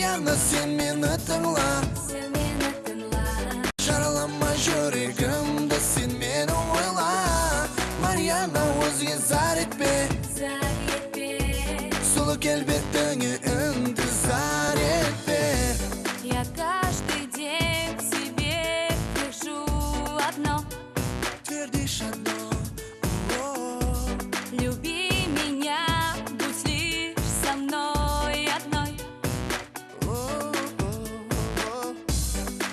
Mariana, sen meni tыңla, жаралама жүрегімді, сен мені ойла. Mariana, өзге зар етпе, сұлу келбетіңе інтізар етпе. Я каждый день к тебе пишу одно: Твердишь одно. люби меня, будь лишь со мной одной.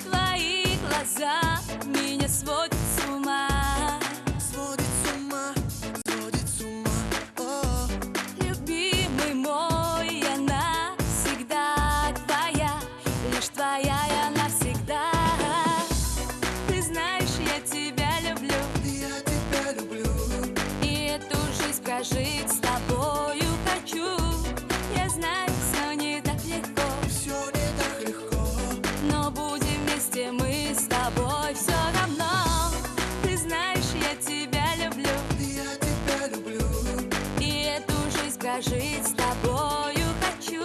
Твои глаза меня сводят с ума. Сводит с ума, сводит с ума. Любимый мой, я навсегда твоя, лишь твоя я навсегда. Ты знаешь, я тебя люблю, Я тебя люблю. и эту жизнь прожить с тобою хочу. Я знаю, все не так легко, Все не так легко. но будем вместе мы с тобой все равно. Ты знаешь, я тебя люблю, Я тебя люблю. и эту жизнь прожить с тобою хочу.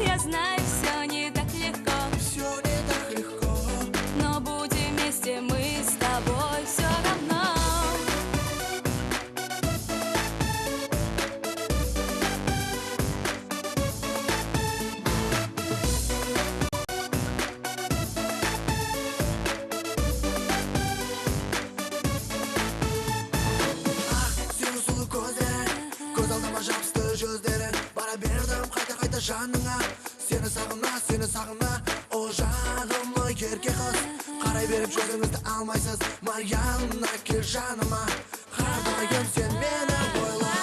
Я знаю, все не так легко, Все не так легко. но будем вместе мы с тобой все равно. Сен сұлу көздері, көз алдыма жабысты жүздері. Бара бердім қайта жаныңа, сені сағына. О жағымлы ерке қыз, қарай беріп жүзіңізді алмайсыз. Mariana, кел жаныма, қардайым сен мені ойла.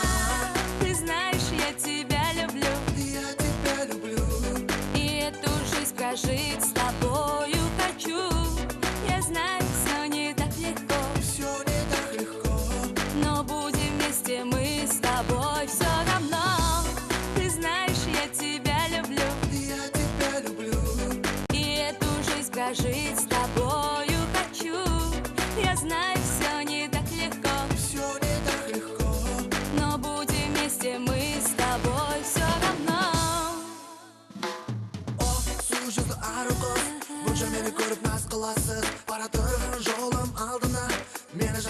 Ты знаешь, я тебя люблю, Я тебя люблю. и эту жизнь прожить с тобою хочу. Я знаю, все не так легко, Все не так легко. но будем вместе мы с тобой все равно. Ты знаешь, я тебя люблю, Я тебя люблю. и эту жизнь прожить с тобою хочу. Я знаю, все не так легко, Все не так легко. но будем вместе мы с тобой все равно. О, сұлу жүзді ару қыз, бұнша мені көріп наз қыласыз. Бара тұрған жолым алдына, мені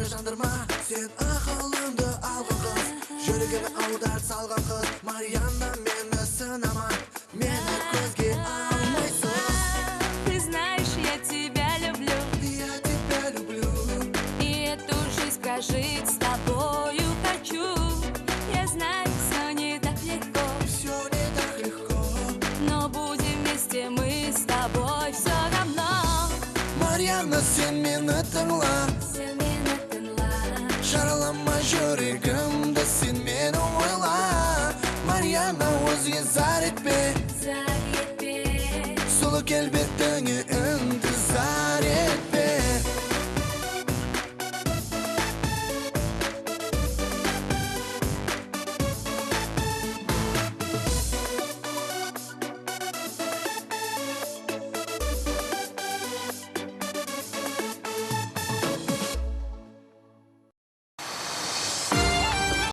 жандырма. Сен ақылымды алған қыз, жүрегіме аудар салған қыз. Mariana, мені сынама, мені көзге алмайсыз. Ты знаешь, я тебя люблю, Я тебя люблю. и эту жизнь прожить с тобою хочу. Я знаю, все не так легко, Все не так легко. но будем вместе мы с тобой все равно. Mariana, sen meni tыңла,